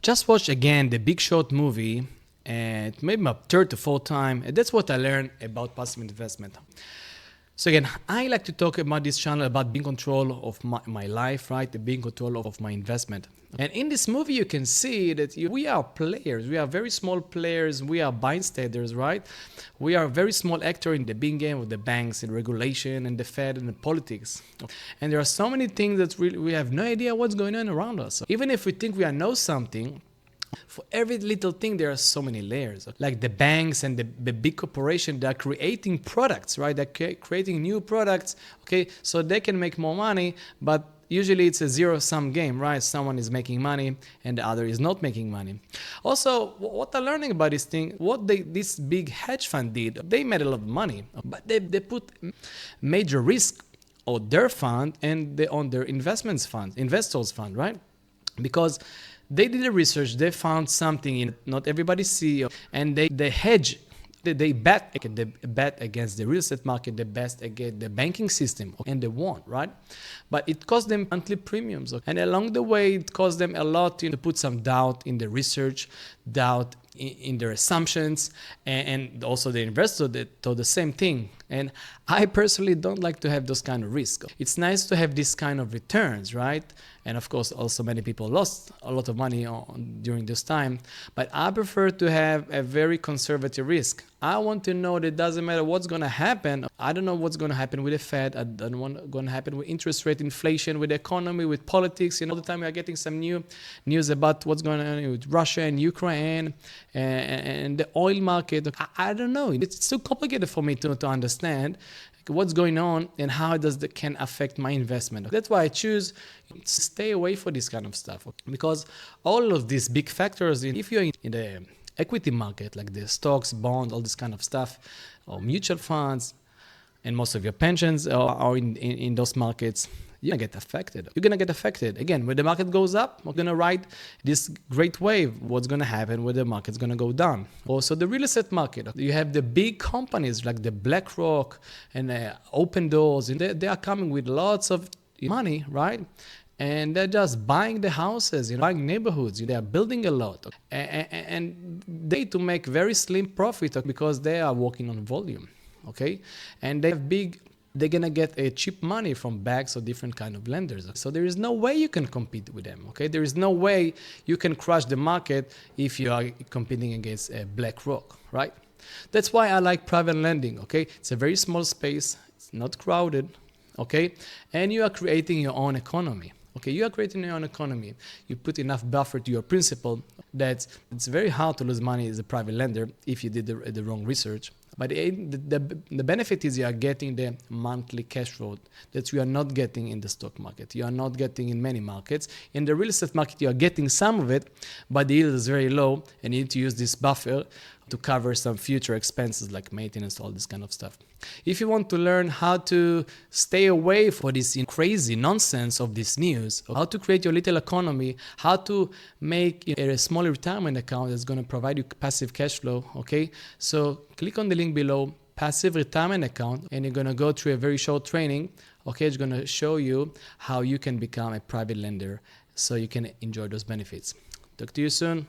just watched again the Big Short movie, and maybe my third to fourth time. And that's what I learned about passive investment. So again, I like to talk about this channel about being control of my life, right? The being control of my investment. And in this movie, you can see that we are players. We are very small players. We are bystanders, right? We are a very small actor in the big game of the banks and regulation and the Fed and the politics. And there are so many things that we have no idea what's going on around us. Even if we think we know something, for every little thing, there are so many layers. Like the banks and the big corporation, they're creating products, right? They're creating new products, okay? So they can make more money, but usually it's a zero-sum game, right? Someone is making money and the other is not making money. Also, what I'm learning about this thing, this big hedge fund did, they made a lot of money, but they put major risk on their fund and on their investors fund, right? Because they did the research, they found something not everybody see, and they hedge, they bet against the real estate market, they bet against the banking system, and they won, right? But it cost them monthly premiums, and along the way, it cost them a lot to put some doubt in the research, doubt in their assumptions, and also the investor thought the same thing. And I personally don't like to have those kind of risks. It's nice to have this kind of returns, right? And of course, also many people lost a lot of money during this time. But I prefer to have a very conservative risk. I want to know that it doesn't matter what's going to happen. I don't know what's going to happen with the Fed. I don't know what's going to happen with interest rate, inflation, with the economy, with politics. All the time we are getting some new news about what's going on with Russia and Ukraine and the oil market. I don't know. It's too complicated for me to understand what's going on and how can affect my investment. That's why I choose to stay away from this kind of stuff, because all of these big factors, if you're in the equity market, like the stocks, bonds, all this kind of stuff, or mutual funds, and most of your pensions are in those markets, you're going to get affected. You're going to get affected. Again, when the market goes up, we're going to ride this great wave. What's going to happen when the market's going to go down? Also, the real estate market. You have the big companies like the BlackRock and Open Doors. And they are coming with lots of money, right? And they're just buying the houses, buying neighborhoods. They are building a lot. And they to make very slim profit because they are working on volume, okay? And they have they're going to get a cheap money from banks or different kind of lenders. So there is no way you can compete with them, okay? There is no way you can crush the market if you are competing against BlackRock, right? That's why I like private lending, okay? It's a very small space. It's not crowded, okay? And you are creating your own economy. Okay, you are creating your own economy. You put enough buffer to your principal that it's very hard to lose money as a private lender if you did the wrong research. But the benefit is you are getting the monthly cash flow that you are not getting in the stock market. You are not getting in many markets. In the real estate market, you are getting some of it, but the yield is very low, and you need to use this buffer to cover some future expenses like maintenance, all this kind of stuff. If you want to learn how to stay away from this crazy nonsense of this news, how to create your little economy, how to make a small retirement account that's going to provide you passive cash flow, okay? So click on the link below, passive retirement account, and you're going to go through a very short training, okay? It's going to show you how you can become a private lender so you can enjoy those benefits. Talk to you soon.